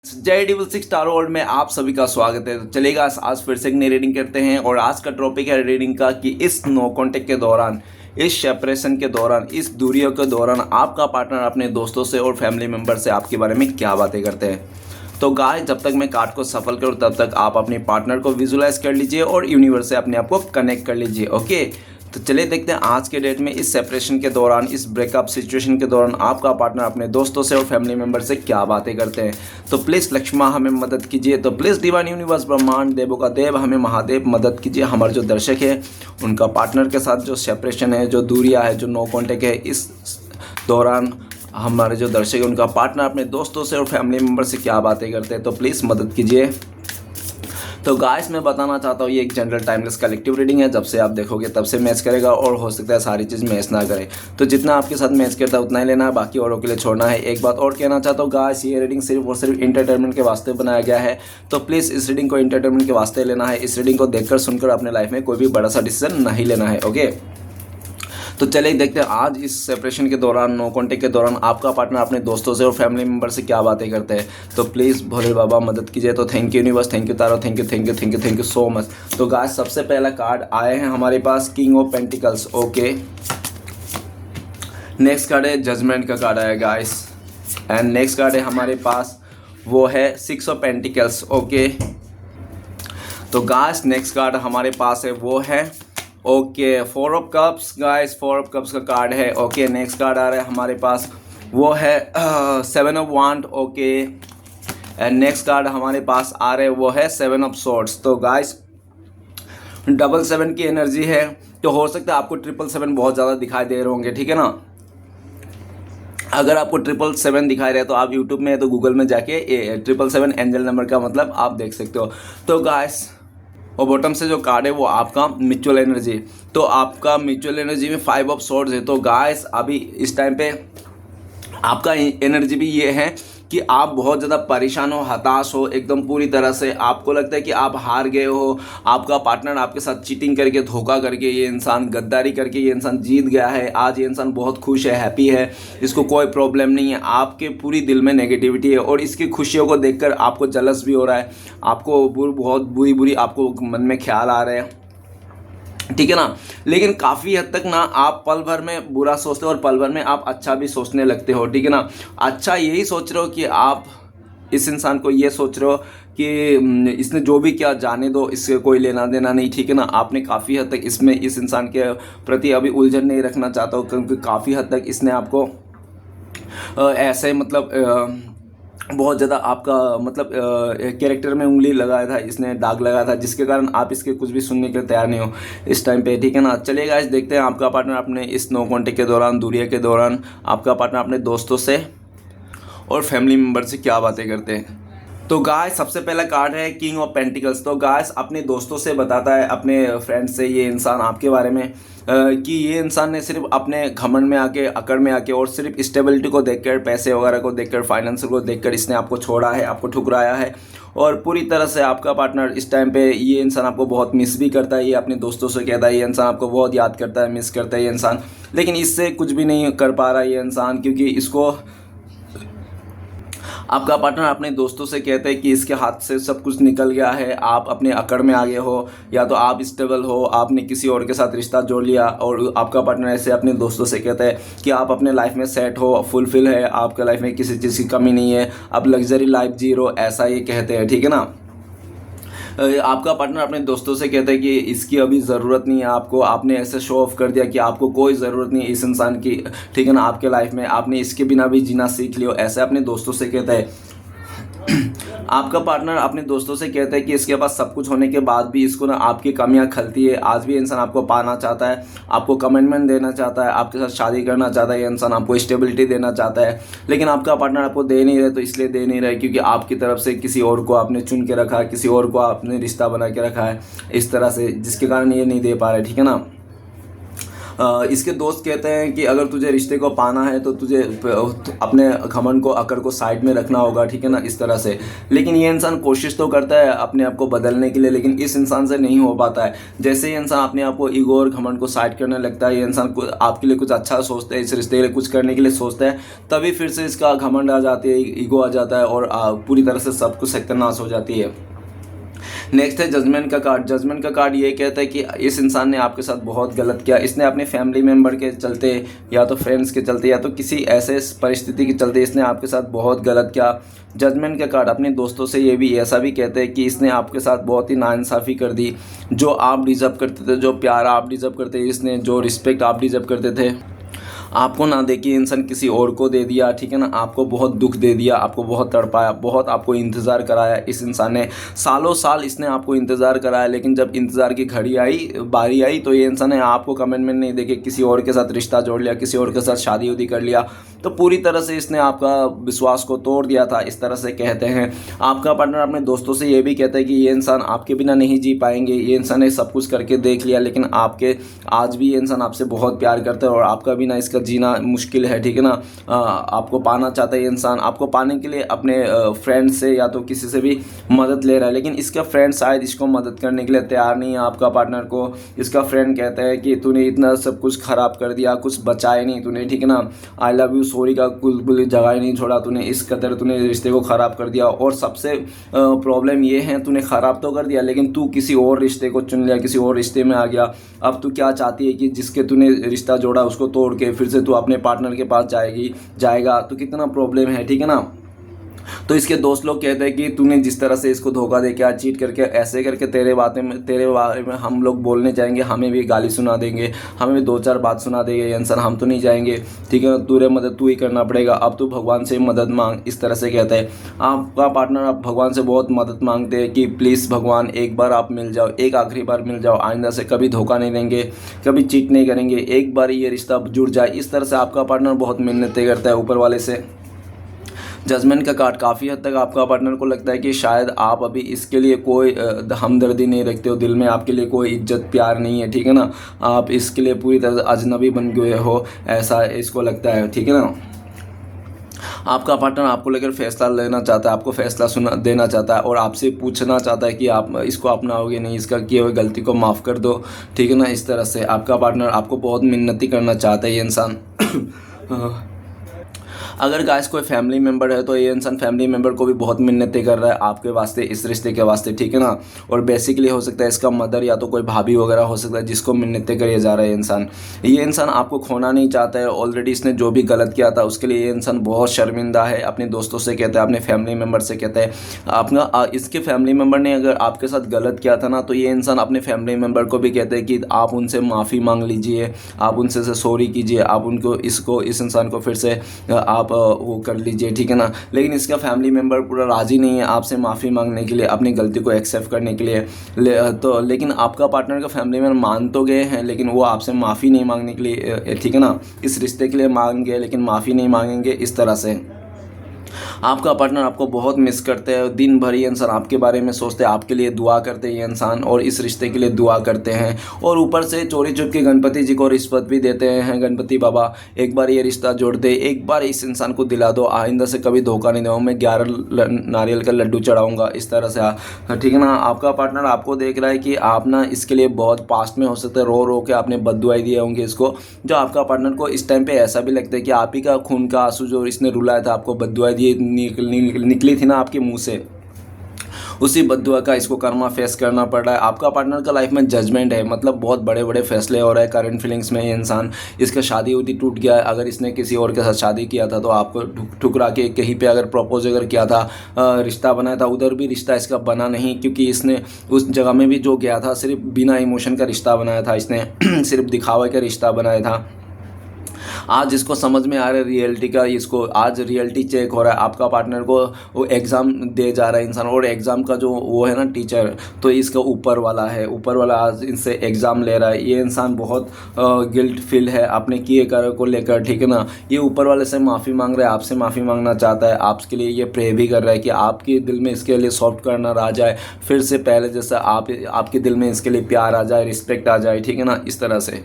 जय dual six star world में आप सभी का स्वागत है। तो चलेगा आज फिर से एक नई रीडिंग करते हैं और आज का टॉपिक है रीडिंग का कि इस नो कॉन्टेक्ट के दौरान, इस सेपरेशन के दौरान, इस दूरियों के दौरान आपका पार्टनर अपने दोस्तों से और फैमिली मेम्बर से आपके बारे में क्या बातें करते हैं। तो गाइस, जब तक मैं कार्ड को सफल करूँ तब तक आप अपने पार्टनर को विजुलाइज कर लीजिए और यूनिवर्स से अपने आप को कनेक्ट कर लीजिए। ओके, तो चलिए देखते हैं आज के डेट में इस सेपरेशन के दौरान, इस ब्रेकअप सिचुएशन के दौरान आपका पार्टनर अपने दोस्तों से और फैमिली मेंबर से क्या बातें करते हैं। तो प्लीज़ लक्ष्मा हमें मदद कीजिए। तो प्लीज़ डिवाइन यूनिवर्स, ब्रह्मांड, देवों का देव, हमें महादेव मदद कीजिए। हमारे जो दर्शक है उनका पार्टनर के साथ जो सेपरेशन है, जो दूरियाँ है, जो नो कॉन्टेक्ट है, इस दौरान हमारे जो दर्शक है उनका पार्टनर अपने दोस्तों से और फैमिली मेम्बर से क्या बातें करते हैं। तो प्लीज़ मदद कीजिए। तो गाइस, मैं बताना चाहता हूँ ये एक जनरल टाइमलेस कलेक्टिव रीडिंग है। जब से आप देखोगे तब से मैच करेगा और हो सकता है सारी चीज़ मैच ना करे। तो जितना आपके साथ मैच करता है उतना ही लेना है, बाकी औरों के लिए छोड़ना है। एक बात और कहना चाहता हूँ गाइस, ये रीडिंग सिर्फ और सिर्फ इंटरटेनमेंट के वास्ते बनाया गया है। तो प्लीज़ इस रीडिंग को इंटरटेनमेंट के वास्ते लेना है। इस रीडिंग को देखकर सुनकर अपने लाइफ में कोई भी बड़ा सा डिसीजन नहीं लेना है। ओके, तो चलिए देखते हैं आज इस सेपरेशन के दौरान, नो कॉन्टेक्ट के दौरान आपका पार्टनर अपने दोस्तों से और फैमिली मेम्बर से क्या बातें करते हैं। तो प्लीज़ भोले बाबा मदद कीजिए। तो thank you universe, thank you tarot, thank you thank you thank you thank you so much. तो गाइस, सबसे पहला कार्ड आए हैं हमारे पास king of pentacles. Okay, next card है जजमेंट का कार्ड आया गाइस, एंड नेक्स्ट कार्ड है हमारे पास वो है सिक्स ऑफ पेंटिकल्स। ओके, तो गाइस नेक्स्ट कार्ड हमारे पास है वो है okay four of cups. Guys, four of cups का कार्ड है। ओके, नेक्स्ट कार्ड आ रहा है हमारे पास वो है seven of wand. Okay, and next card हमारे पास आ रहे वो है सेवन ऑफ सॉर्ड्स। तो गाइस, डबल सेवन की एनर्जी है। तो हो सकता है आपको ट्रिपल सेवन बहुत ज़्यादा दिखाई दे रहे होंगे, ठीक है ना। अगर आपको ट्रिपल सेवन दिखाई रहे तो आप यूट्यूब में तो गूगल में जाके ट्रिपल सेवन एंजल नंबर का मतलब आप देख सकते हो। तो गाइस, और बॉटम से जो कार्ड है वो आपका म्यूचुअल एनर्जी। तो आपका म्यूचुअल एनर्जी में फाइव ऑफ सॉर्ड्स है। तो गाइस, अभी इस टाइम पे आपका एनर्जी भी ये है कि आप बहुत ज़्यादा परेशान हो, हताश हो, एकदम पूरी तरह से आपको लगता है कि आप हार गए हो। आपका पार्टनर आपके साथ चीटिंग करके, धोखा करके, ये इंसान गद्दारी करके ये इंसान जीत गया है। आज ये इंसान बहुत खुश है, हैप्पी है, इसको कोई प्रॉब्लम नहीं है। आपके पूरी दिल में नेगेटिविटी है और इसकी खुशियों को देखकर आपको जलस भी हो रहा है। आपको बहुत बुरी बुरी आपको मन में ख्याल आ रहे हैं, ठीक है ना। लेकिन काफ़ी हद तक ना आप पल भर में बुरा सोचते हो और पल भर में आप अच्छा भी सोचने लगते हो, ठीक है ना। अच्छा यही सोच रहे हो कि आप इस इंसान को ये सोच रहे हो कि इसने जो भी किया जाने दो, इससे कोई लेना देना नहीं, ठीक है ना। आपने काफ़ी हद तक इसमें इस इंसान के प्रति अभी उलझन नहीं रखना चाहता हो, क्योंकि काफ़ी हद तक इसने आपको ऐसे मतलब बहुत ज़्यादा आपका मतलब कैरेक्टर में उंगली लगाया था, इसने दाग लगाया था, जिसके कारण आप इसके कुछ भी सुनने के लिए तैयार नहीं हो इस टाइम पे, ठीक है ना। चलिए गाइस, देखते हैं आपका पार्टनर अपने इस नो कॉन्टेक्ट के दौरान, दूरिया के दौरान आपका पार्टनर अपने दोस्तों से और फैमिली मेम्बर से क्या बातें करते हैं। तो गाइस, सबसे पहला कार्ड है किंग ऑफ पेंटिकल्स। तो गाइस, अपने दोस्तों से बताता है, अपने फ्रेंड से ये इंसान आपके बारे में कि ये इंसान ने सिर्फ अपने घमंड में आके, अकड़ में आके और सिर्फ स्टेबिलिटी को देखकर, पैसे वगैरह को देखकर, फाइनेंशियल को देखकर इसने आपको छोड़ा है, आपको ठुकराया है। और पूरी तरह से आपका पार्टनर इस टाइम पे, ये इंसान आपको बहुत मिस भी करता है। ये अपने दोस्तों से कहता है, ये इंसान आपको बहुत याद करता है, मिस करता है ये इंसान, लेकिन इससे कुछ भी नहीं कर पा रहा ये इंसान, क्योंकि इसको आपका पार्टनर अपने दोस्तों से कहते हैं कि इसके हाथ से सब कुछ निकल गया है, आप अपने अकड़ में आ गए हो, या तो आप स्टेबल हो, आपने किसी और के साथ रिश्ता जोड़ लिया। और आपका पार्टनर ऐसे अपने दोस्तों से कहता है कि आप अपने लाइफ में सेट हो, फुलफिल है, आपके लाइफ में किसी चीज़ की कमी नहीं है, आप लग्जरी लाइफ जी रहे हो, ऐसा ये कहते हैं, ठीक है ना। आपका पार्टनर अपने दोस्तों से कहता है कि इसकी अभी ज़रूरत नहीं है आपको, आपने ऐसे शो ऑफ कर दिया कि आपको कोई ज़रूरत नहीं है इस इंसान की, ठीक है ना। आपके लाइफ में आपने इसके बिना भी जीना सीख लियो, ऐसे अपने दोस्तों से कहता है। आपका पार्टनर अपने दोस्तों से कहता है कि इसके पास सब कुछ होने के बाद भी इसको ना आपकी कमियां खलती है। आज भी इंसान आपको पाना चाहता है, आपको कमिटमेंट देना चाहता है, आपके साथ शादी करना चाहता है, ये इंसान आपको स्टेबिलिटी देना चाहता है, लेकिन आपका पार्टनर आपको दे नहीं रहे। तो इसलिए दे नहीं रहे क्योंकि आपकी तरफ से किसी और को आपने चुन के रखा है, किसी और को आपने रिश्ता बना के रखा है इस तरह से, जिसके कारण ये नहीं दे पा रहे, ठीक है ना। इसके दोस्त कहते हैं कि अगर तुझे रिश्ते को पाना है तो तुझे अपने घमंड को, अकड़ को साइड में रखना होगा, ठीक है ना, इस तरह से। लेकिन ये इंसान कोशिश तो करता है अपने आप को बदलने के लिए, लेकिन इस इंसान से नहीं हो पाता है। जैसे ही इंसान अपने आप को ईगो और घमंड को साइड करने लगता है, ये इंसान आपके लिए कुछ अच्छा सोचता है, इस रिश्ते के लिए कुछ करने के लिए सोचता है, तभी फिर से इसका घमंड आ जाती है, ईगो आ जाता है और पूरी तरह से सब कुछ सत्यानाश हो जाती है। नेक्स्ट है जजमेंट का कार्ड। जजमेंट का कार्ड ये कहता है कि इस इंसान ने आपके साथ बहुत गलत किया। इसने अपने फैमिली मेम्बर के चलते, या तो फ्रेंड्स के चलते, या तो किसी ऐसे परिस्थिति के चलते इसने आपके साथ बहुत गलत किया। जजमेंट का कार्ड अपने दोस्तों से ये भी ऐसा भी कहते हैं कि इसने आपके साथ बहुत ही नाइंसाफ़ी कर दी। जो आप डिज़र्व करते थे, जो प्यार आप डिज़र्व करते थे, इसने जो रिस्पेक्ट आप डिज़र्व करते थे, आपको ना दे के इंसान किसी और को दे दिया, ठीक है ना। आपको बहुत दुख दे दिया, आपको बहुत तड़पाया, बहुत आपको इंतज़ार कराया इस इंसान ने। सालों साल इसने आपको इंतज़ार कराया, लेकिन जब इंतज़ार की घड़ी आई, बारी आई, तो ये इंसान ने आपको कमिटमेंट नहीं देके किसी और के साथ रिश्ता जोड़ लिया, किसी और के साथ शादी उदी कर लिया। तो पूरी तरह से इसने आपका विश्वास को तोड़ दिया था, इस तरह से कहते हैं। आपका पार्टनर अपने दोस्तों से ये भी कहता है कि ये इंसान आपके बिना नहीं जी पाएंगे, ये इंसान ने सब कुछ करके देख लिया, लेकिन आपके आज भी ये इंसान आपसे बहुत प्यार करता है और आपका बिना इसका जीना मुश्किल है, ठीक है ना। आपको पाना चाहता है ये इंसान, आपको पाने के लिए अपने फ्रेंड से या तो किसी से भी मदद ले रहा है, लेकिन इसका फ्रेंड शायद इसको मदद करने के लिए तैयार नहीं है। आपका पार्टनर को इसका फ्रेंड कहता है कि तूने इतना सब कुछ ख़राब कर दिया, कुछ बचाए नहीं तूने, ठीक है ना। आई लव यू सॉरी का कुल जगह ही नहीं छोड़ा तूने, इस कदर तूने रिश्ते को ख़राब कर दिया। और सबसे प्रॉब्लम ये है, तूने ख़राब तो कर दिया, लेकिन तू किसी और रिश्ते को चुन लिया, किसी और रिश्ते में आ गया। अब तू क्या चाहती है कि जिसके तूने रिश्ता जोड़ा उसको तोड़ के फिर से तू अपने पार्टनर के पास जाएगा, तो कितना प्रॉब्लम है, ठीक है ना। तो इसके दोस्त लोग कहते हैं कि तूने जिस तरह से इसको धोखा दे के, चीट करके, ऐसे करके तेरे बारे में हम लोग बोलने जाएंगे, हमें भी गाली सुना देंगे, हमें भी 2-4 बात सुना देंगे ये इंसान, हम तो नहीं जाएंगे, ठीक है ना। तुझे मदद तू ही करना पड़ेगा, अब तू भगवान से मदद मांग, इस तरह से कहता है। आपका पार्टनर आप भगवान से बहुत मदद मांगते हैं कि प्लीज़ भगवान एक बार आप मिल जाओ, एक आखिरी बार मिल जाओ, आइंदा से कभी धोखा नहीं देंगे, कभी चीट नहीं करेंगे, एक बार ये रिश्ता जुड़ जाए। इस तरह से आपका पार्टनर बहुत मिन्नतें करता है ऊपर वाले से। जजमेंट का कार्ड काफ़ी हद तक आपका पार्टनर को लगता है कि शायद आप अभी इसके लिए कोई हमदर्दी नहीं रखते हो, दिल में आपके लिए कोई इज्जत प्यार नहीं है, ठीक है ना। आप इसके लिए पूरी तरह से अजनबी बन गए हो, ऐसा इसको लगता है, ठीक है ना। आपका पार्टनर आपको लेकर फैसला लेना चाहता है, आपको फैसला देना चाहता है और आपसे पूछना चाहता है कि आप इसको अपनाओगे नहीं, इसका किए हुए गलती को माफ़ कर दो, ठीक है ना। इस तरह से आपका पार्टनर आपको बहुत मिन्नती करना चाहता है ये इंसान। अगर गाइस कोई फैमिली मेम्बर है तो ये इंसान फैमिली मेम्बर को भी बहुत मिन्नतें कर रहा है आपके वास्ते, इस रिश्ते के वास्ते, ठीक है ना। और बेसिकली हो सकता है इसका मदर या तो कोई भाभी वगैरह हो सकता है जिसको मिन्नतें करे जा रहा है इंसान। ये इंसान आपको खोना नहीं चाहता है, ऑलरेडी इसने जो भी गलत किया था उसके लिए ये इंसान बहुत शर्मिंदा है। अपने दोस्तों से कहता है, अपने फैमिली मेम्बर से कहता है। अपना इसके फैमिली मेम्बर ने अगर आपके साथ गलत किया था ना, तो ये इंसान अपने फैमिली मेम्बर को भी कहते हैं कि आप उनसे माफ़ी मांग लीजिए, आप उनसे सॉरी कीजिए, आप उनको इस इंसान को फिर से आप वो कर लीजिए, ठीक है ना। लेकिन इसका फैमिली मेम्बर पूरा राज़ी नहीं है आपसे माफ़ी मांगने के लिए, अपनी गलती को एक्सेप्ट करने के लिए। लेकिन आपका पार्टनर का फैमिली मेम्बर मान तो गए हैं, लेकिन वो आपसे माफ़ी नहीं मांगने के लिए, ठीक है ना, इस रिश्ते के लिए मांगेंगे लेकिन माफ़ी नहीं मांगेंगे, इस तरह से। आपका पार्टनर आपको बहुत मिस करते हैं, दिन भर ये इंसान आपके बारे में सोचते हैं, आपके लिए दुआ करते हैं ये इंसान, और इस रिश्ते के लिए दुआ करते हैं। और ऊपर से चोरी चुप के गणपति जी को रिश्वत भी देते हैं, गणपति बाबा एक बार ये रिश्ता जोड़ दे, एक बार इस इंसान को दिला दो, आइंदा से कभी धोखा नहीं दूँगा, मैं 11 नारियल का लड्डू चढ़ाऊँगा, इस तरह से, ठीक है ना। आपका पार्टनर आपको देख रहा है कि आप ना इसके लिए बहुत पास्ट में हो सकता है रो रो के आपने बद्दुआई दिए होंगे इसको, जो आपका पार्टनर को इस टाइम पे ऐसा भी लगता है कि आप ही का खून का आंसू जो इसने रुलाया था, आपको बद्दुआई दिए निकली थी ना आपके मुंह से, उसी बद्दुआ का इसको कर्मा फेस करना पड़ रहा है। आपका पार्टनर का लाइफ में जजमेंट है, मतलब बहुत बड़े बड़े फैसले हो रहे हैं करंट फीलिंग्स में। ये इंसान, इसका शादी उदी टूट गया है, अगर इसने किसी और के साथ शादी किया था तो आपको ठुकरा के कहीं पे अगर प्रपोज अगर किया था, रिश्ता बनाया था, उधर भी रिश्ता इसका बना नहीं, क्योंकि इसने उस जगह में भी जो गया था सिर्फ बिना इमोशन का रिश्ता बनाया था इसने, सिर्फ दिखावे का रिश्ता बनाया था। आज इसको समझ में आ रहा है रियलिटी का, इसको आज रियलिटी चेक हो रहा है। आपका पार्टनर को वो एग्ज़ाम दे जा रहा है इंसान, और एग्ज़ाम का जो वो है ना टीचर, तो इसका ऊपर वाला है, ऊपर वाला आज इनसे एग्ज़ाम ले रहा है। ये इंसान बहुत गिल्ट फील है अपने किए कार्य को लेकर, ठीक है ना। ये ऊपर वाले से माफ़ी मांग रहा है, आपसे माफ़ी मांगना चाहता है, आपके लिए ये प्रे भी कर रहा है कि आपके दिल में इसके लिए सॉफ्ट करना आ जाए, फिर से पहले जैसा आपके दिल में इसके लिए प्यार आ जाए, रिस्पेक्ट आ जाए, ठीक है ना, इस तरह से।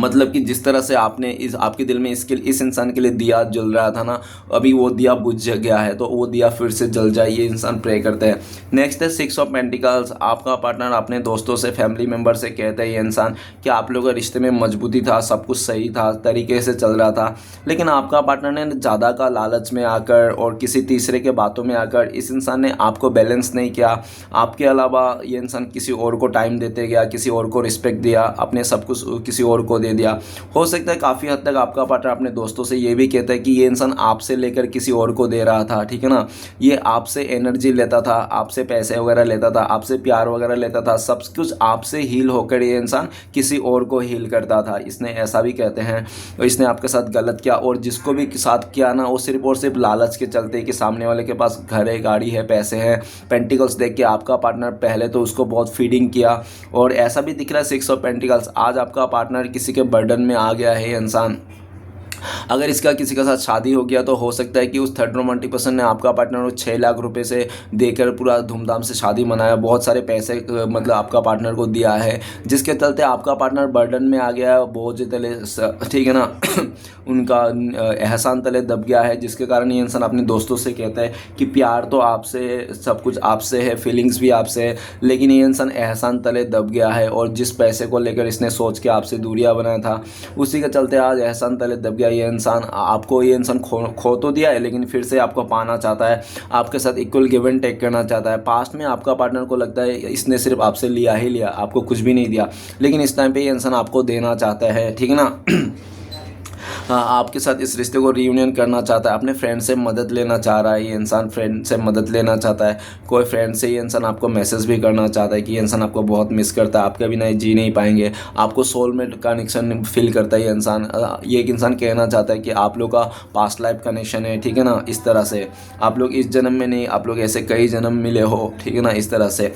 मतलब कि जिस तरह से आपने इस आपके दिल में इस इंसान के लिए दिया जल रहा था ना, अभी वो दिया बुझ गया है, तो वो दिया फिर से जल जाए, ये इंसान प्रे करते हैं। नेक्स्ट है 6 ऑफ पेंटिकल्स। आपका पार्टनर अपने दोस्तों से, फैमिली मेम्बर से कहता है ये इंसान कि आप लोगों का रिश्ते में मजबूती था, सब कुछ सही था, तरीके से चल रहा था, लेकिन आपका पार्टनर ने ज़्यादा का लालच में आकर और किसी तीसरे के बातों में आकर इस इंसान ने आपको बैलेंस नहीं किया। आपके अलावा ये इंसान किसी और को टाइम देते गया, किसी और को रिस्पेक्ट दिया, अपने सब कुछ किसी और को दे दिया। हो सकता है काफ़ी हद तक आपका पार्टनर अपने दोस्तों से ये भी कहता है कि ये इंसान आपसे लेकर किसी और को दे रहा था, ठीक है ना, ये आपसे एनर्जी लेता था, आपसे पैसे वगैरह लेता था, आपसे प्यार वगैरह लेता था, सब कुछ आपसे हील होकर ये इंसान किसी और को हील करता था। इसने ऐसा भी कहते हैं, और इसने आपके साथ गलत किया, और जिसको भी साथ किया ना, वो सिर्फ और सिर्फ लालच के चलते कि सामने वाले के पास घर है, गाड़ी है, पैसे हैं, पेंटिकल्स देख के आपका पार्टनर पहले तो उसको बहुत फीडिंग किया। और ऐसा भी दिख रहा है 6 ऑफ पेंटिकल्स, आज आपका पार्टनर किसी के बर्डन में आ गया है ये इंसान। अगर इसका किसी के साथ शादी हो गया तो हो सकता है कि उस थर्ड रोमांटिक पर्सन ने आपका पार्टनर को 6 लाख रुपए से देकर पूरा धूमधाम से शादी मनाया, बहुत सारे पैसे मतलब आपका पार्टनर को दिया है, जिसके चलते आपका पार्टनर बर्डन में आ गया है, बोझ तले, ठीक है ना उनका एहसान तले दब गया है, जिसके कारण ये इंसान अपने दोस्तों से कहता है कि प्यार तो आपसे, सब कुछ आपसे है, फीलिंग्स भी आपसे है, लेकिन ये इंसान एहसान तले दब गया है, और जिस पैसे को लेकर इसने सोच के आपसे दूरियां बनाया था, उसी के चलते आज एहसान तले दब गया ये इंसान। आपको ये इंसान खो तो दिया है, लेकिन फिर से आपको पाना चाहता है, आपके साथ इक्वल गिव एंड टेक करना चाहता है। पास्ट में आपका पार्टनर को लगता है इसने सिर्फ आपसे लिया ही लिया, आपको कुछ भी नहीं दिया, लेकिन इस टाइम पे ये इंसान आपको देना चाहता है, ठीक है ना हाँ, आपके साथ इस रिश्ते को रीयूनियन करना चाहता है, अपने फ्रेंड से मदद लेना चाह रहा है ये इंसान, फ्रेंड से मदद लेना चाहता है, कोई फ्रेंड से ये इंसान आपको मैसेज भी करना चाहता है कि ये इंसान आपको बहुत मिस करता है, आपके बिना जी नहीं पाएंगे, आपको सोलमेट कनेक्शन फील करता है ये इंसान। ये एक इंसान कहना चाहता है कि आप लोग का पास्ट लाइफ कनेक्शन है, ठीक है ना, इस तरह से आप लोग इस जन्म में नहीं, आप लोग ऐसे कई जन्म मिले हो, ठीक है ना, इस तरह से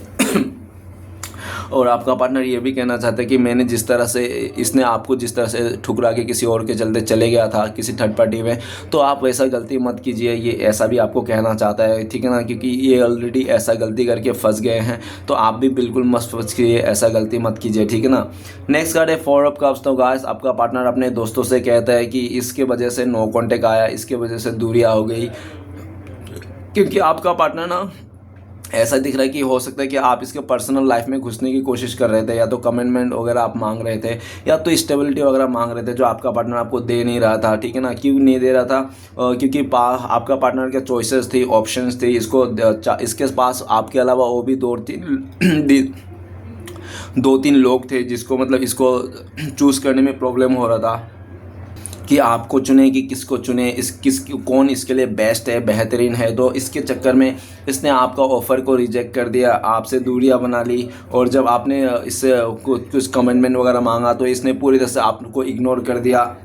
और आपका पार्टनर ये भी कहना चाहता है कि मैंने जिस तरह से, इसने आपको जिस तरह से ठुकरा के किसी और के चलते चले गया था किसी थर्ड पार्टी में, तो आप वैसा गलती मत कीजिए, ये ऐसा भी आपको कहना चाहता है, ठीक है ना, क्योंकि ये ऑलरेडी ऐसा गलती करके फंस गए हैं, तो आप भी बिल्कुल मत फंस कीजिए, ऐसा गलती मत कीजिए, ठीक है ना। नेक्स्ट कार्ड है 4 ऑफ कप्स। तो गाइस आपका पार्टनर अपने दोस्तों से कहता है कि इसके वजह से नो कॉन्टेक्ट आया, इसके वजह से दूरियाँ हो गई, क्योंकि आपका पार्टनर ना ऐसा दिख रहा है कि हो सकता है कि आप इसके पर्सनल लाइफ में घुसने की कोशिश कर रहे थे, या तो कमिटमेंट वगैरह आप मांग रहे थे, या तो स्टेबिलिटी वगैरह मांग रहे थे, जो आपका पार्टनर आपको दे नहीं रहा था, ठीक है ना। क्यों नहीं दे रहा था? क्योंकि आपका पार्टनर के चॉइसेस थी, ऑप्शंस थी, इसके पास आपके अलावा वो भी दो तीन लोग थे जिसको मतलब इसको चूज़ करने में प्रॉब्लम हो रहा था कि आपको चुने कि किसको चुने, कौन इसके लिए बेस्ट है, बेहतरीन है। तो इसके चक्कर में इसने आपका ऑफ़र को रिजेक्ट कर दिया, आपसे दूरियां बना ली, और जब आपने इससे कुछ कमिटमेंट वगैरह मांगा तो इसने पूरी तरह से आपको इग्नोर कर दिया।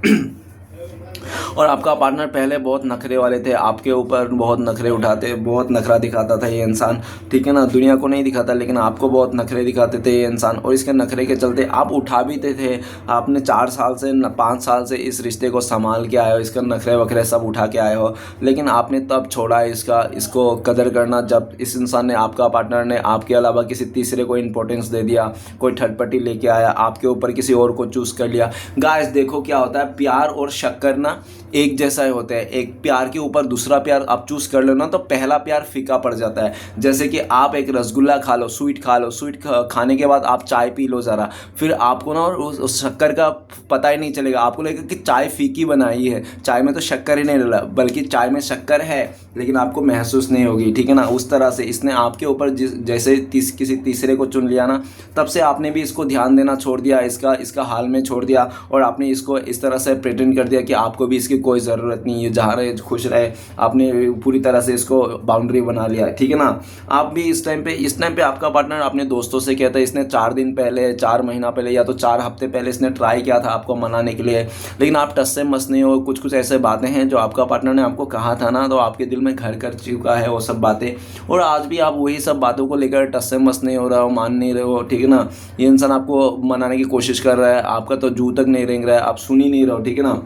और आपका पार्टनर पहले बहुत नखरे वाले थे, आपके ऊपर बहुत नखरे उठाते, बहुत नखरा दिखाता था ये इंसान, ठीक है ना। दुनिया को नहीं दिखाता, लेकिन आपको बहुत नखरे दिखाते थे ये इंसान, और इसके नखरे के चलते आप उठा भी थे। आपने 4 साल से 5 साल से इस रिश्ते को संभाल के आए हो, इसका नखरे वखरे सब उठा के आए हो, लेकिन आपने तब छोड़ा इसको कदर करना जब इस इंसान ने, आपका पार्टनर ने आपके अलावा किसी तीसरे को इंपॉर्टेंस दे दिया, कोई थर्ड पार्टी लेके आया, आपके ऊपर किसी और को चूज़ कर लिया। गाइस देखो क्या होता है, प्यार और शक्कर ना एक जैसा ही होता है। एक प्यार के ऊपर दूसरा प्यार आप चूज़ कर लो ना, तो पहला प्यार फीका पड़ जाता है। जैसे कि आप एक रसगुल्ला खा लो, स्वीट खा लो, स्वीट खाने के बाद आप चाय पी लो ज़रा, फिर आपको ना उस शक्कर का पता ही नहीं चलेगा, आपको लगेगा कि चाय फीकी बनाई है, चाय में तो शक्कर ही नहीं डाला, बल्कि चाय में शक्कर है, लेकिन आपको महसूस नहीं होगी, ठीक है ना। उस तरह से इसने आपके ऊपर जैसे किसी तीसरे को चुन लिया ना, तब से आपने भी इसको ध्यान देना छोड़ दिया, इसका हाल में छोड़ दिया, और आपने इसको इस तरह से प्रेटेंड कर दिया कि आपको भी इसकी कोई ज़रूरत नहीं है, जहाँ रहे खुश रहे, आपने पूरी तरह से इसको बाउंड्री बना लिया, ठीक है ना। आप भी इस टाइम पे आपका पार्टनर अपने दोस्तों से कहता है, इसने 4 दिन पहले, 4 महीना पहले, या तो 4 हफ्ते पहले इसने ट्राई किया था आपको मनाने के लिए, लेकिन आप टस से मस नहीं हो। कुछ ऐसे बातें हैं जो आपका पार्टनर ने आपको कहा था ना, तो आपके दिल में घर कर चुका है वो सब बातें, और आज भी आप वही सब बातों को लेकर टस से मस नहीं हो रहा हो, मान नहीं रहे हो, ठीक है ना। ये इंसान आपको मनाने की कोशिश कर रहा है, आपका तो जू तक नहीं रेंग रहा है, आप सुन ही नहीं रहे हो, ठीक है ना।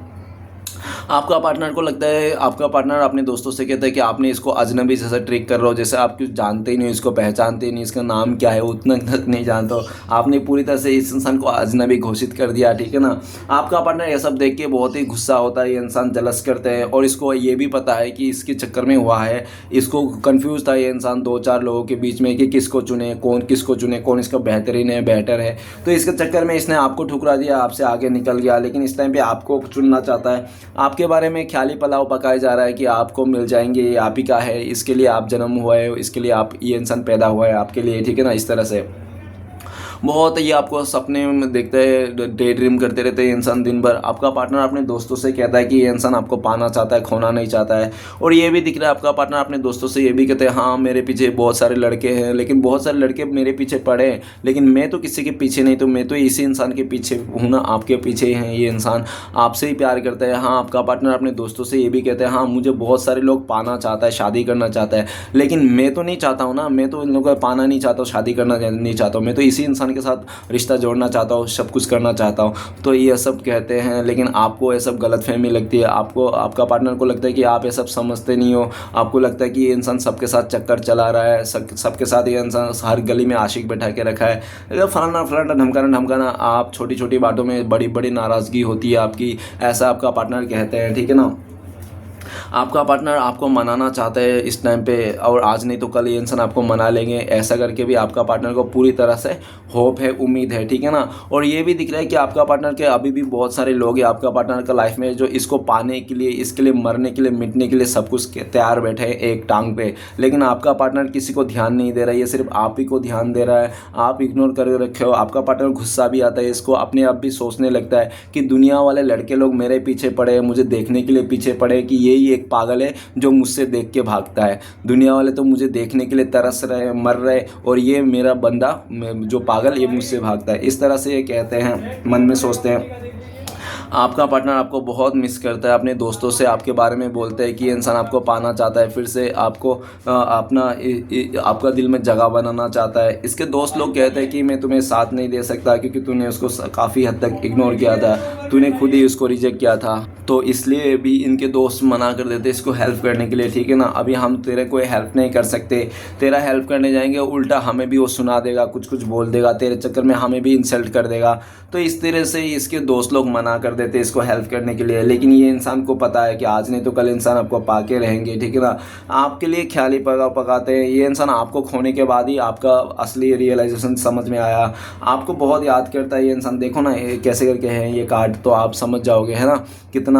आपका पार्टनर को लगता है, आपका पार्टनर अपने दोस्तों से कहता है कि आपने इसको अजनबी जैसा ट्रीट कर रहे हो, जैसे आप कुछ जानते ही नहीं, इसको पहचानते ही नहीं, इसका नाम क्या है उतना तक नहीं जानते हो, आपने पूरी तरह से इस इंसान को अजनबी घोषित कर दिया, ठीक है ना। आपका पार्टनर ये सब देख के बहुत ही गुस्सा होता है, ये इंसान जलस करते हैं, और इसको ये भी पता है कि इसके चक्कर में हुआ है, इसको कंफ्यूज था ये इंसान 2-4 लोगों के बीच में कि किसको चुने, कौन किसको चुने, कौन इसका बेहतरीन है, बेटर है। तो इसके चक्कर में इसने आपको ठुकरा दिया, आपसे आगे निकल गया, लेकिन इस टाइम पे आपको चुनना चाहता है। आपके बारे में ख्याली पुलाव पकाया जा रहा है कि आपको मिल जाएंगे, ये आप ही का है, इसके लिए आप जन्म हुआ है, इसके लिए आप ये इंसान पैदा हुआ है आपके लिए, ठीक है ना। इस तरह से बहुत ये आपको सपने में देखते हैं, डे ड्रीम करते रहते हैं इंसान दिन भर। आपका पार्टनर अपने दोस्तों से कहता है कि ये इंसान आपको पाना चाहता है, खोना नहीं चाहता है। और ये भी दिख रहा है आपका पार्टनर अपने दोस्तों से ये भी कहते हैं, हाँ मेरे पीछे बहुत सारे लड़के हैं, लेकिन बहुत सारे लड़के मेरे पीछे पड़े हैं, लेकिन मैं तो किसी के पीछे नहीं, तो मैं तो इसी इंसान के पीछे हूँ ना, आपके पीछे हैं, ये इंसान आपसे ही प्यार करता है। हाँ, आपका पार्टनर अपने दोस्तों से ये भी कहते हैं, हाँ मुझे बहुत सारे लोग पाना चाहता है, शादी करना चाहता है, लेकिन मैं तो नहीं चाहता हूँ ना, मैं तो इन लोगों को पाना नहीं चाहता हूँ, शादी करना नहीं चाहता हूँ, मैं तो इसी इंसान के साथ रिश्ता जोड़ना चाहता हूँ, सब कुछ करना चाहता हूँ। तो ये सब कहते हैं, लेकिन आपको ये सब गलतफहमी लगती है, आपको आपका पार्टनर को लगता है कि आप ये सब समझते नहीं हो, आपको लगता है कि ये इंसान सबके साथ चक्कर चला रहा है, सबके साथ ये इंसान हर गली में आशिक बैठा के रखा है, फलाना फलाना ढमकाना। आप छोटी छोटी बातों में बड़ी बड़ी नाराज़गी होती है आपकी, ऐसा आपका पार्टनर कहते हैं, ठीक है ना। आपका पार्टनर आपको मनाना चाहता है इस टाइम पे, और आज नहीं तो कल ये इंसान आपको मना लेंगे, ऐसा करके भी आपका पार्टनर को पूरी तरह से होप है, उम्मीद है, ठीक है ना। और ये भी दिख रहा है कि आपका पार्टनर के अभी भी बहुत सारे लोग हैं आपका पार्टनर का लाइफ में, जो इसको पाने के लिए, इसके लिए मरने के लिए, मिटने के लिए सब कुछ तैयार बैठे हैं एक टांग पे, लेकिन आपका पार्टनर किसी को ध्यान नहीं दे रहा है, ये सिर्फ आप ही को ध्यान दे रहा है, आप इग्नोर कर रखे हो। आपका पार्टनर गुस्सा भी आता है, इसको अपने आप भी सोचने लगता है कि दुनिया वाले लड़के लोग मेरे पीछे पड़े, मुझे देखने के लिए पीछे पड़े, कि यही एक पागल है जो मुझसे देख के भागता है, दुनिया वाले तो मुझे देखने के लिए तरस रहे, मर रहे, और ये मेरा बंदा जो पागल, ये मुझसे भागता है। इस तरह से ये कहते हैं, मन में सोचते हैं। आपका पार्टनर आपको बहुत मिस करता है, अपने दोस्तों से आपके बारे में बोलते हैं कि ये इंसान आपको पाना चाहता है, फिर से आपको आपका दिल में जगह बनाना चाहता है। इसके दोस्त लोग कहते हैं कि मैं तुम्हें साथ नहीं दे सकता, क्योंकि तूने उसको काफ़ी हद तक इग्नोर किया था, तूने खुद ही उसको रिजेक्ट किया था, तो इसलिए भी इनके दोस्त मना कर देते इसको हेल्प करने के लिए, ठीक है ना। अभी हम तेरे कोई हेल्प नहीं कर सकते, तेरा हेल्प करने जाएंगे उल्टा हमें भी वो सुना देगा, कुछ कुछ बोल देगा, तेरे चक्कर में हमें भी इंसल्ट कर देगा। तो इस तरह से इसके दोस्त लोग मना कर देते इसको हेल्प करने के लिए, लेकिन ये इंसान को पता है कि आज नहीं तो कल इंसान आपको पाके रहेंगे, ठीक है ना। आपके लिए ख्याली पकाते हैं, ये इंसान आपको खोने के बाद ही आपका असली रियलाइजेशन समझ में आया, आपको बहुत याद करता है ये इंसान। देखो ना ये कैसे करके है ये कार्ड, तो आप समझ जाओगे, है ना, कितना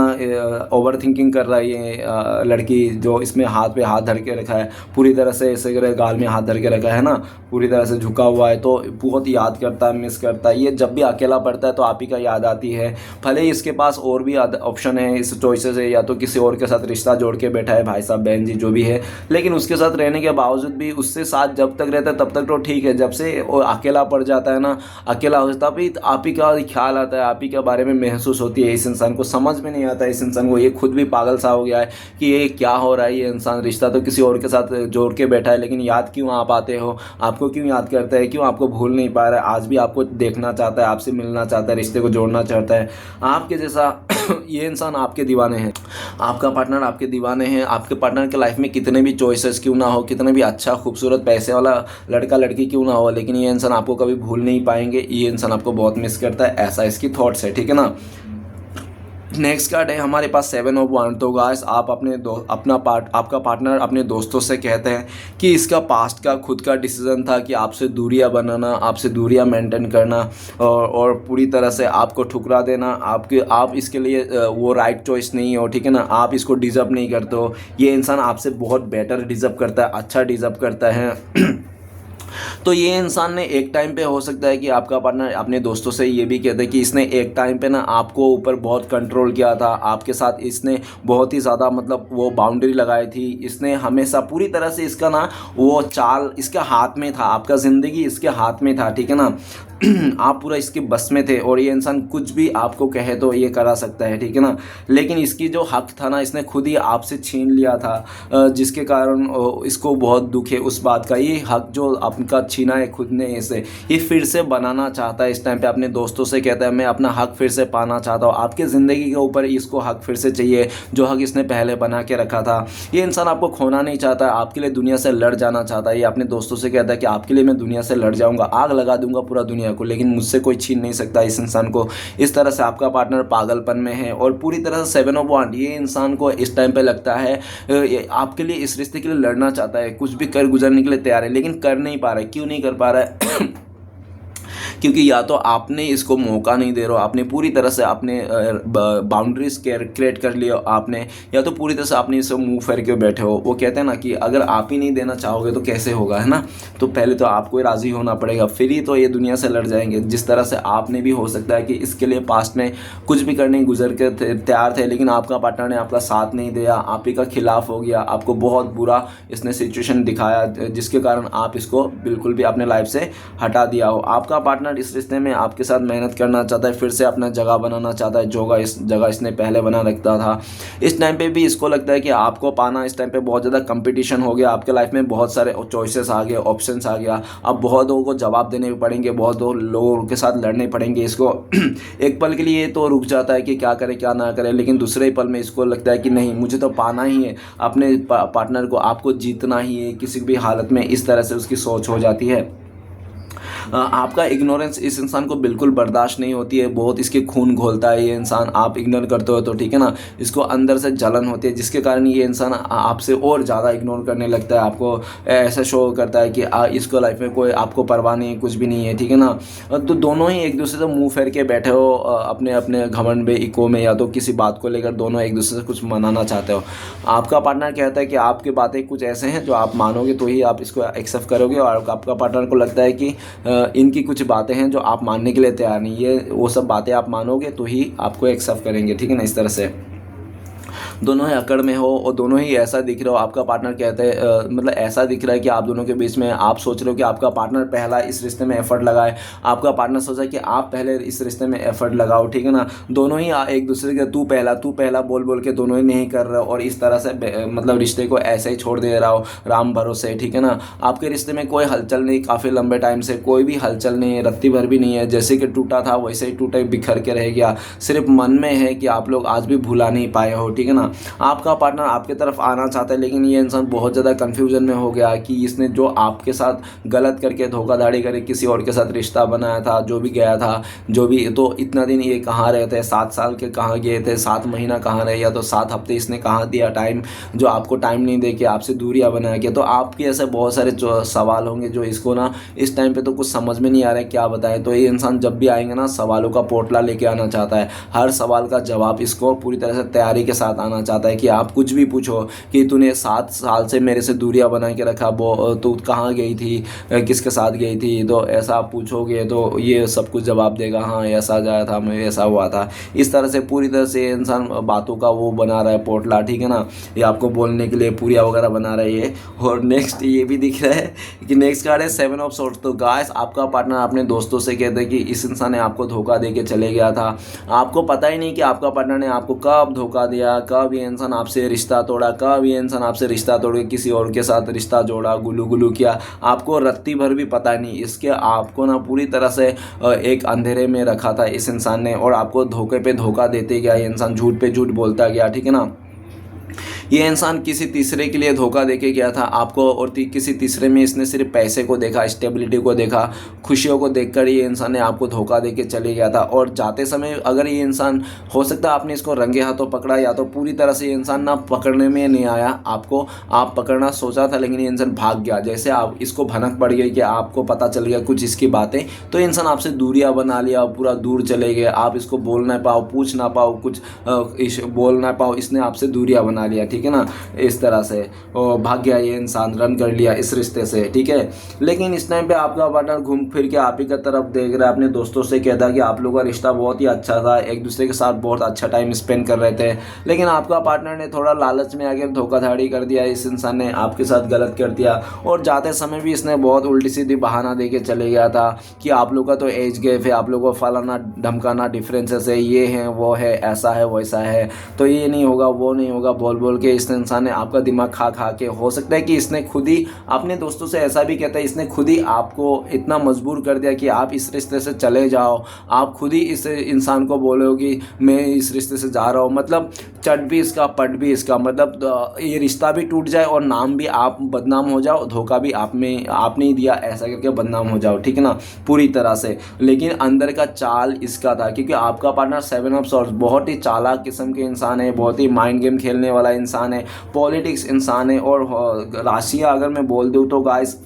ओवर थिंकिंग कर रहा है ये लड़की, जो इसमें हाथ पे हाथ धर के रखा है, पूरी तरह से ऐसे गाल में हाथ धर के रखा है ना, पूरी तरह से झुका हुआ है, तो बहुत याद करता है, मिस करता है। ये जब भी अकेला पड़ता है तो आप ही का याद आती है, भले ही इसके पास और भी ऑप्शन है, इस चॉइसेस है, या तो किसी और के साथ रिश्ता जोड़ के बैठा है, भाई साहब बहन जी जो भी है, लेकिन उसके साथ रहने के बावजूद भी उससे साथ जब तक रहता है तब तक तो ठीक है, जब से वो अकेला पड़ जाता है ना, अकेला हो जाता है, आप ही का ख्याल आता है, आप ही के बारे में महसूस होती है इस इंसान को, समझ में नहीं आता इस इंसान को, ये खुद भी पागल सा हो गया है कि ये क्या हो रहा है, ये इंसान रिश्ता तो किसी और के साथ जोड़ के बैठा है, लेकिन याद क्यों आप आते हो, आपको क्यों याद करता है, क्यों आपको भूल नहीं पा रहा है, आज भी आपको देखना चाहता है, आपसे मिलना चाहता है, रिश्ते को जोड़ना चाहता है आपके जैसा। ये इंसान आपके दीवाने हैं, आपका पार्टनर आपके दीवाने हैं। आपके पार्टनर के लाइफ में कितने भी चॉइसेस क्यों ना हो, कितने भी अच्छा खूबसूरत पैसे वाला लड़का लड़की क्यों ना हो, लेकिन ये इंसान आपको कभी भूल नहीं पाएंगे, ये इंसान आपको बहुत मिस करता है, ऐसा इसकी थॉट्स है, ठीक है ना। नेक्स्ट कार्ड है हमारे पास 7 ऑफ वांड। तो गाइस आप आपका पार्टनर अपने दोस्तों से कहते हैं कि इसका पास्ट का खुद का डिसीजन था कि आपसे दूरियां बनाना, आपसे दूरियां मेंटेन करना, और पूरी तरह से आपको ठुकरा देना, आप इसके लिए वो राइट चॉइस नहीं हो, ठीक है ना, आप इसको डिज़र्व नहीं करते हो। ये इंसान आपसे बहुत बेटर डिज़र्व करता है, अच्छा डिज़र्व करता है। तो ये इंसान ने एक टाइम पे, हो सकता है कि आपका पार्टनर अपने दोस्तों से ये भी कहते हैं कि इसने एक टाइम पे ना आपको ऊपर बहुत कंट्रोल किया था, आपके साथ इसने बहुत ही ज़्यादा मतलब वो बाउंड्री लगाई थी, इसने हमेशा पूरी तरह से इसका ना वो चाल इसके हाथ में था, आपका ज़िंदगी इसके हाथ में था, ठीक है ना। आप पूरा इसके बस में थे, और ये इंसान कुछ भी आपको कहे तो ये करा सकता है, ठीक है ना, लेकिन इसकी जो हक था ना इसने खुद ही आपसे छीन लिया था, जिसके कारण इसको बहुत दुख है उस बात का। ये हक जो आपका छीना है खुद ने इसे, ये फिर से बनाना चाहता है। इस टाइम पे अपने दोस्तों से कहता है मैं अपना हक फिर से पाना चाहता हूँ। आपकी ज़िंदगी के ऊपर इसको हक फिर से चाहिए, जो हक इसने पहले बना के रखा था। ये इंसान आपको खोना नहीं चाहता, आपके लिए दुनिया से लड़ जाना चाहता है। ये अपने दोस्तों से कहता है कि आपके लिए मैं दुनिया से लड़ जाऊँगा, आग लगा दूंगा पूरा दुनिया को, लेकिन मुझसे कोई छीन नहीं सकता इस इंसान को। इस तरह से आपका पार्टनर पागलपन में है और पूरी तरह से 7 ऑफ वांड, ये इंसान को इस टाइम पे लगता है आपके लिए, इस रिश्ते के लिए लड़ना चाहता है, कुछ भी कर गुजरने के लिए तैयार है, लेकिन कर नहीं पा रहा है। क्यों नहीं कर पा रहा है? क्योंकि या तो आपने इसको मौका नहीं दे रहे हो, आपने पूरी तरह से आपने बाउंड्रीज क्रिएट कर लिया आपने, या तो पूरी तरह से आपने इसे मुंह फेर के बैठे हो। वो कहते हैं ना कि अगर आप ही नहीं देना चाहोगे तो कैसे होगा, है ना। तो पहले तो आपको ही राज़ी होना पड़ेगा, फिर ही तो ये दुनिया से लड़ जाएंगे। जिस तरह से आपने भी हो सकता है कि इसके लिए पास्ट में कुछ भी करने गुजर के तैयार थे, लेकिन आपका पार्टनर ने आपका साथ नहीं दिया, आप ही का खिलाफ हो गया, आपको बहुत बुरा इसने सिचुएशन दिखाया, जिसके कारण आप इसको बिल्कुल भी अपने लाइफ से हटा दिया हो। आपका पार्टनर इस रिश्ते में आपके साथ मेहनत करना चाहता है, फिर से अपना जगह बनाना चाहता है, जो इस जगह इसने पहले बना रखता था। इस टाइम पे भी इसको लगता है कि आपको पाना, इस टाइम पे बहुत ज़्यादा कंपटीशन हो गया आपके लाइफ में, बहुत सारे चॉइसेस आ गए, ऑप्शंस आ गया। अब बहुत लोगों को जवाब देने पड़ेंगे, बहुत लोगों के साथ लड़ने पड़ेंगे इसको। एक पल के लिए तो रुक जाता है कि क्या करे क्या ना करे, लेकिन दूसरे पल में इसको लगता है कि नहीं, मुझे तो पाना ही है अपने पार्टनर को, आपको जीतना ही है किसी भी हालत में। इस तरह से उसकी सोच हो जाती है। आपका इग्नोरेंस इस इंसान को बिल्कुल बर्दाश्त नहीं होती है, बहुत इसके खून घोलता है ये इंसान। आप इग्नोर करते हो तो ठीक है ना, इसको अंदर से जलन होती है, जिसके कारण ये इंसान आपसे और ज़्यादा इग्नोर करने लगता है। आपको ऐसा शो करता है कि इसको लाइफ में कोई आपको परवाह नहीं है, कुछ भी नहीं है, ठीक है ना। तो दोनों ही एक दूसरे से मुंह फेर के बैठे हो अपने अपने घमंड में, इको में, या तो किसी बात को लेकर दोनों एक दूसरे से कुछ मनाना चाहते हो। आपका पार्टनर कहता है कि आपकी बातें कुछ ऐसे हैं जो आप मानोगे तो ही आप इसको एक्सेप्ट करोगे, और आपका पार्टनर को लगता है कि इनकी कुछ बातें हैं जो आप मानने के लिए तैयार नहीं, ये वो सब बातें आप मानोगे तो ही आपको एक्सेप्ट करेंगे, ठीक है ना। इस तरह से दोनों ही अकड़ में हो और दोनों ही ऐसा दिख रहा हो। आपका पार्टनर कहते हैं मतलब ऐसा दिख रहा है कि आप दोनों के बीच में, आप सोच रहे हो कि आपका पार्टनर पहला इस रिश्ते में एफर्ट लगाए, आपका पार्टनर सोचा कि आप पहले इस रिश्ते में एफर्ट लगाओ, ठीक है ना। दोनों ही एक दूसरे के तू पहला बोल बोल के दोनों ही नहीं कर रहे हो, और इस तरह से मतलब रिश्ते को ऐसे ही छोड़ दे रहा हो राम भरोसे, ठीक है ना। आपके रिश्ते में कोई हलचल नहीं, काफ़ी लंबे टाइम से कोई भी हलचल नहीं है, रत्ती भर भी नहीं है। जैसे कि टूटा था वैसे ही टूटे, बिखर के रह गया, सिर्फ मन में है कि आप लोग आज भी भुला नहीं पाए हो, ठीक है ना। आपका पार्टनर आपके तरफ आना चाहता है, लेकिन ये इंसान बहुत ज़्यादा कंफ्यूजन में हो गया कि इसने जो आपके साथ गलत करके, धोखाधड़ी करके किसी और के साथ रिश्ता बनाया था, जो भी गया था, जो भी, तो इतना दिन ये कहाँ रहे थे, 7 साल के कहाँ गए थे, 7 महीना कहाँ रहे, या तो 7 हफ्ते इसने कहाँ दिया टाइम, जो आपको टाइम नहीं दे के आपसे दूरियाँ बनाया गया। तो आपके ऐसे बहुत सारे सवाल होंगे जो इसको ना इस टाइम पे तो कुछ समझ में नहीं आ रहा है क्या बताएं। तो ये इंसान जब भी आएंगे ना, सवालों का पोटला लेके आना चाहता है, हर सवाल का जवाब इसको पूरी तरह से तैयारी के साथ आना चाहता है कि आप कुछ भी पूछो कि तूने 7 साल से मेरे से दूरियां बना के रखा, तू कहाँ गई थी, किसके साथ गई थी, तो ऐसा आप पूछोगे तो ये सब कुछ जवाब देगा, हाँ ऐसा जाया था मैं, ऐसा हुआ था। इस तरह से पूरी तरह से इंसान बातों का वो बना रहा है पोटला, ठीक है ना। ये आपको बोलने के लिए पूरिया वगैरह बना रहा है ये। और नेक्स्ट ये भी दिख रहा है कि नेक्स्ट कार्ड है 7 ऑफ सोर्ड्स। तो गाइस, आपका पार्टनर अपने दोस्तों से कहते हैं कि इस इंसान ने आपको धोखा दे के चले गया था। आपको पता ही नहीं कि आपका पार्टनर ने आपको कब धोखा दिया, कब ये इंसान आपसे रिश्ता तोड़ा, कब ये इंसान आपसे रिश्ता तोड़ के किसी और के साथ रिश्ता जोड़ा, गुलू गुलू किया, आपको रत्ती भर भी पता नहीं। इसके आपको ना पूरी तरह से एक अंधेरे में रखा था इस इंसान ने, और आपको धोखे पे धोखा देते गया ये इंसान, झूठ पे झूठ बोलता गया, ठीक है ना। ये इंसान किसी तीसरे के लिए धोखा देके गया था आपको, और किसी तीसरे में इसने सिर्फ पैसे को देखा, स्टेबिलिटी को देखा, खुशियों को देखकर ये इंसान ने आपको धोखा देके चले गया था। और जाते समय अगर ये इंसान, हो सकता है आपने इसको रंगे हाथों पकड़ा, या तो पूरी तरह से ये इंसान ना पकड़ने में नहीं आया आपको, आप पकड़ना सोचा था लेकिन ये इंसान भाग गया। जैसे आप इसको भनक पड़ गई कि आपको पता चल गया कुछ इसकी बातें, तो इंसान आपसे दूरियां बना लिया, पूरा दूर चले गए, आप इसको बोल ना पाओ, पूछ ना पाओ, कुछ बोल ना पाओ, इसने आपसे दूरियां बना लिया, ठीक है ना। इस तरह से भाग गया ये इंसान, रन कर लिया इस रिश्ते से, ठीक है। लेकिन इस टाइम पे आपका पार्टनर घूम फिर के आप ही की तरफ देख रहा है, अपने दोस्तों से कहता कि आप लोगों का रिश्ता बहुत ही अच्छा था, एक दूसरे के साथ बहुत अच्छा टाइम स्पेंड कर रहे थे। लेकिन आपका पार्टनर ने थोड़ा लालच में आकर धोखाधड़ी कर दिया, इस इंसान ने आपके साथ गलत कर दिया, और जाते समय भी इसने बहुत उल्टी सीधी बहाना दे के चले गया था कि आप लोग का तो एज गैप है, आप लोगों को फलाना धमकाना डिफरेंसेस है, ये है वो है, ऐसा है वैसा है, तो ये नहीं होगा वो नहीं होगा, बोल बोल ओके। इस इंसान ने आपका दिमाग खा खा के, हो सकता है कि इसने खुद ही अपने दोस्तों से ऐसा भी कहता है, इसने खुद ही आपको इतना मजबूर कर दिया कि आप इस रिश्ते से चले जाओ। आप खुद ही इस इंसान को बोलोगे मैं इस रिश्ते से जा रहा हूँ, मतलब चट भी इसका पट भी इसका, मतलब ये रिश्ता भी टूट जाए और नाम भी आप बदनाम हो जाओ, धोखा भी आपने ही दिया ऐसा करके बदनाम हो जाओ, ठीक है ना, पूरी तरह से। लेकिन अंदर का चाल इसका था, क्योंकि आपका पार्टनर 7 ऑफ सॉर्ड्स बहुत ही चालाक किस्म के इंसान है, बहुत ही माइंड गेम खेलने वाला इंसान है, पॉलिटिक्स इंसान है। और राशियाँ अगर मैं बोल दूँ तो गाइस,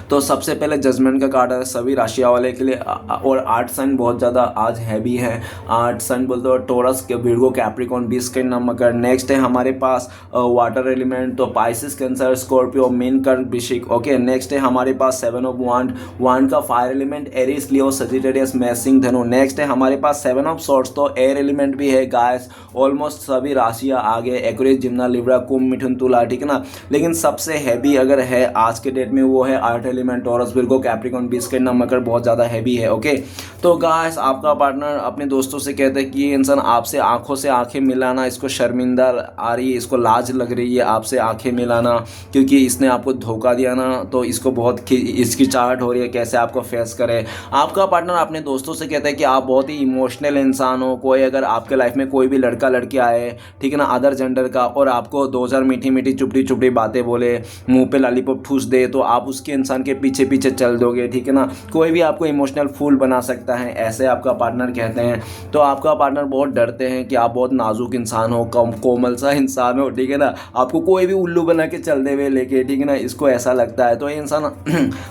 तो सबसे पहले जजमेंट का कार्ड है सभी राशियाँ वाले के लिए। और 8 सन बहुत ज़्यादा आज हैवी है। 8 सन बोलते हो टोरस के, विर्गो, कैप्रिकॉर्न, 20 के नमकर। नेक्स्ट है हमारे पास वाटर एलिमेंट, तो पाइसिस, कैंसर, स्कॉर्पियो, मीन, कर्क, वृश्चिक, ओके। नेक्स्ट है हमारे पास 7 ऑफ वांड का फायर एलिमेंट, एरिस, लियो, सजिटेरियस, मैसिंग, धनु। नेक्स्ट है हमारे पास 7 ऑफ सॉर्ड्स, तो एयर एलिमेंट भी है गाइस। ऑलमोस्ट सभी राशियाँ आगे, एक्वेरियस, जिम्ना, लिब्रा, कुंभ, मिथुन, तुला, ठीक है ना। लेकिन सबसे हैवी अगर है आज के डेट में वो है 8 एलिमेंट, टॉरस, विर्गो, कैप्रिकॉर्न, 20 के मकर, बहुत ज़्यादा हैवी है, ओके। तो गाइस आपका पार्टनर अपने दोस्तों से कहता है कि ये इंसान आपसे आंखों से आंखें मिलाना इसको शर्मिंदा आ रही है, इसको लाज लग रही है आपसे आंखें मिलाना, क्योंकि इसने आपको धोखा दिया ना, तो इसको बहुत इसकी चाहत हो रही है कैसे आपको फेस करे। आपका पार्टनर अपने दोस्तों से कहता है कि आप बहुत ही इमोशनल इंसान हो। कोई अगर आपके लाइफ में कोई भी लड़का लड़की आए, ठीक है ना, अदर जेंडर का, और आपको 2000 मीठी मीठी चुपड़ी चुपड़ी बातें बोले, मुंह पे लॉलीपॉप ठूस दे, तो आप उसके इंसान के पीछे पीछे चल दोगे, ठीक है ना। कोई भी आपको इमोशनल फूल बना सकता है, ऐसे आपका पार्टनर कहते हैं। तो आपका पार्टनर बहुत डरते हैं कि आप बहुत नाजुक इंसान हो, कोमल सा इंसान हो, ठीक है ना, आपको कोई भी उल्लू बना के चल दे हुए लेके, ठीक है ना, इसको ऐसा लगता है। तो ये इंसान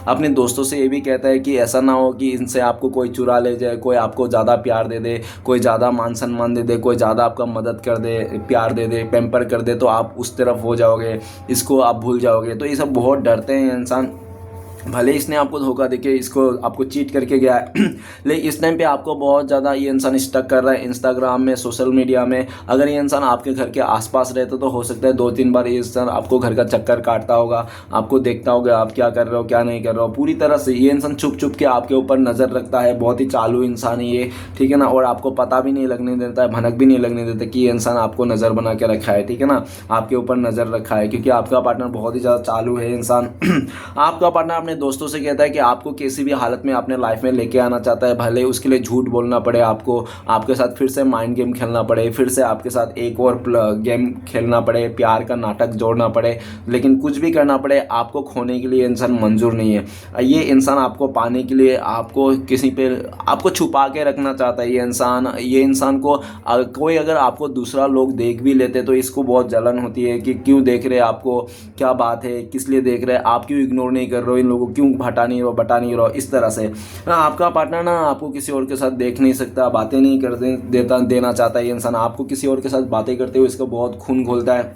अपने दोस्तों से ये भी कहता है कि ऐसा ना हो कि इनसे आपको कोई चुरा ले जाए, कोई आपको ज़्यादा प्यार दे दे, कोई ज़्यादा मान सम्मान दे दे, कोई ज़्यादा आपका मदद कर दे, प्यार दे दे, पैम्पर कर दे, तो आप उस तरफ हो जाओगे, इसको आप भूल जाओगे। तो ये सब बहुत डरते हैं इंसान। भले इसने आपको धोखा देके इसको आपको चीट करके गया है लेकिन इस टाइम पे आपको बहुत ज़्यादा ये इंसान स्टक कर रहा है इंस्टाग्राम में, सोशल मीडिया में। अगर ये इंसान आपके घर के आसपास रहता तो हो सकता है 2-3 बार ये इंसान आपको घर का चक्कर काटता होगा, आपको देखता होगा आप क्या कर रहे हो क्या नहीं कर रहे हो। पूरी तरह से ये इंसान छुप छुप के आपके ऊपर नज़र रखता है, बहुत ही चालू इंसान है ये, ठीक है ना। और आपको पता भी नहीं लगने देता है, भनक भी नहीं लगने देता कि ये इंसान आपको नज़र बना के रखा है, ठीक है ना, आपके ऊपर नज़र रखा है, क्योंकि आपका पार्टनर बहुत ही ज़्यादा चालू है इंसान। आपका पार्टनर अपने दोस्तों से कहता है कि आपको किसी भी हालत में अपने लाइफ में लेके आना चाहता है, भले उसके लिए झूठ बोलना पड़े आपको, आपके साथ फिर से माइंड गेम खेलना पड़े, फिर से आपके साथ एक और गेम खेलना पड़े, प्यार का नाटक जोड़ना पड़े, लेकिन कुछ भी करना पड़े, आपको खोने के लिए इंसान मंजूर नहीं है। ये इंसान आपको पाने के लिए आपको किसी पे आपको छुपा के रखना चाहता है। ये इंसान को कोई अगर आपको दूसरा लोग देख भी लेते तो इसको बहुत जलन होती है कि क्यों देख रहे आपको, क्या बात है, किस लिए देख रहे हैं, आप क्यों इग्नोर नहीं कर रहे हो, इन लोगों को क्यों बटा नहीं रहो इस तरह से। आपका पार्टनर ना आपको किसी और के साथ देख नहीं सकता, बातें नहीं कर देना चाहता है। ये इंसान आपको किसी और के साथ बातें करते हुए इसका बहुत खून खोलता है,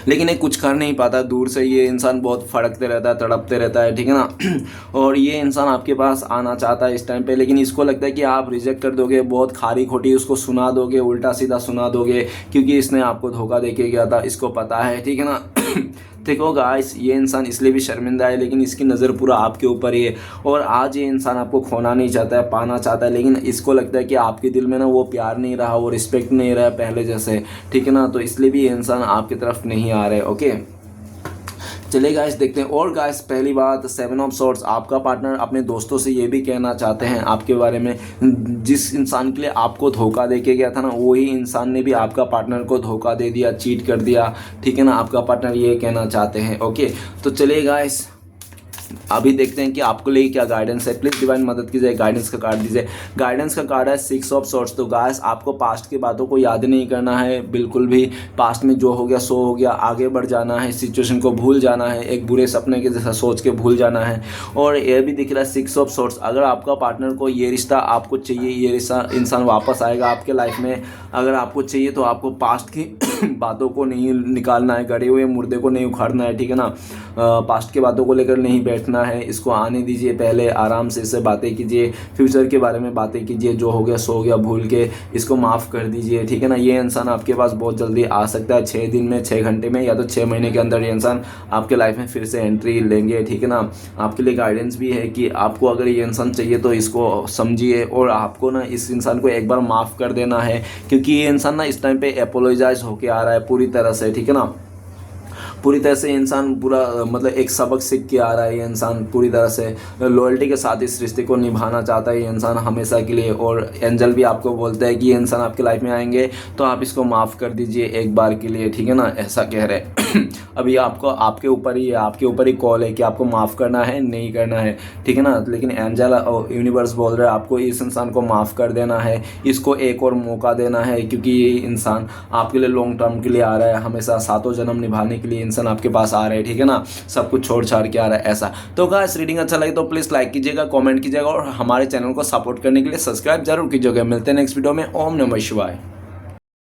लेकिन ये कुछ कर नहीं पाता। दूर से ये इंसान बहुत फड़कते रहता है, तड़पते रहता है, ठीक है ना। और ये इंसान आपके पास आना चाहता है इस टाइम पे, लेकिन इसको लगता है कि आप रिजेक्ट कर दोगे, बहुत खारी खोटी उसको सुना दोगे, उल्टा सीधा सुना दोगे, क्योंकि इसने आपको धोखा देके गया था, इसको पता है, ठीक है ना। देखो गाइस, ये इंसान इसलिए भी शर्मिंदा है, लेकिन इसकी नज़र पूरा आपके ऊपर ही है। और आज ये इंसान आपको खोना नहीं चाहता है, पाना चाहता है, लेकिन इसको लगता है कि आपके दिल में ना वो प्यार नहीं रहा, वो रिस्पेक्ट नहीं रहा पहले जैसे, ठीक है ना। तो इसलिए भी ये इंसान आपकी तरफ नहीं आ रहा है, ओके। चलिए गाइस देखते हैं। और गाइस पहली बात, 7 ऑफ सॉर्ड्स, आपका पार्टनर अपने दोस्तों से ये भी कहना चाहते हैं आपके बारे में, जिस इंसान के लिए आपको धोखा दे के गया था ना, वही इंसान ने भी आपका पार्टनर को धोखा दे दिया, चीट कर दिया, ठीक है ना। आपका पार्टनर ये कहना चाहते हैं, ओके। तो चलिए गाइस अभी देखते हैं कि आपको लिए क्या गाइडेंस है। प्लीज़ डिवाइन मदद कीजिए, गाइडेंस का कार्ड दीजिए। गाइडेंस का कार्ड है 6 ऑफ सॉर्ड्स। तो गाइस आपको पास्ट की बातों को याद नहीं करना है बिल्कुल भी, पास्ट में जो हो गया सो हो गया, आगे बढ़ जाना है, सिचुएशन को भूल जाना है, एक बुरे सपने के जैसा सोच के भूल जाना है। और ये भी दिख रहा है 6 ऑफ सॉर्ड्स, अगर आपका पार्टनर को ये रिश्ता आपको चाहिए, ये रिश्ता इंसान वापस आएगा आपके लाइफ में, अगर आपको चाहिए तो आपको पास्ट की बातों को नहीं निकालना है, गड़े हुए मुर्दे को नहीं उखाड़ना है, ठीक है ना। पास्ट की बातों को लेकर नहीं बैठना रखना है, इसको आने दीजिए, पहले आराम से इससे बातें कीजिए, फ्यूचर के बारे में बातें कीजिए, जो हो गया सो गया, भूल के इसको माफ़ कर दीजिए, ठीक है ना। ये इंसान आपके पास बहुत जल्दी आ सकता है, 6 दिन में, 6 घंटे में, या तो 6 महीने के अंदर ये इंसान आपके लाइफ में फिर से एंट्री लेंगे, ठीक है ना। आपके लिए गाइडेंस भी है कि आपको अगर ये इंसान चाहिए तो इसको समझिए, और आपको ना इस इंसान को एक बार माफ़ कर देना है, क्योंकि ये इंसान ना इस टाइम पे अपोलोजाइज होके आ रहा है पूरी तरह से, ठीक है ना। पूरी तरह से इंसान पूरा मतलब एक सबक सीख के आ रहा है, ये इंसान पूरी तरह से लॉयल्टी के साथ इस रिश्ते को निभाना चाहता है ये इंसान हमेशा के लिए। और एंजल भी आपको बोलता है कि ये इंसान आपके लाइफ में आएंगे तो आप इसको माफ़ कर दीजिए एक बार के लिए, ठीक है ना, ऐसा कह रहे हैं। अभी आपको आपके ऊपर ही है, आपके ऊपर ही कॉल है कि आपको माफ़ करना है नहीं करना है, ठीक है ना। लेकिन एंजल यूनिवर्स बोल रहा है आपको इस इंसान को माफ़ कर देना है, इसको एक और मौका देना है, क्योंकि ये इंसान आपके लिए लॉन्ग टर्म के लिए आ रहा है, हमेशा 7 जन्म निभाने के लिए इंसान आपके पास आ रहा है, ठीक है ना, सब कुछ छोड़ छाड़ के आ रहा है ऐसा। तो गाइस रीडिंग अच्छा लगे तो प्लीज़ लाइक कीजिएगा, कमेंट कीजिएगा, और हमारे चैनल को सपोर्ट करने के लिए सब्सक्राइब जरूर कीजिएगा। मिलते हैं नेक्स्ट वीडियो में। ओम नमः शिवाय।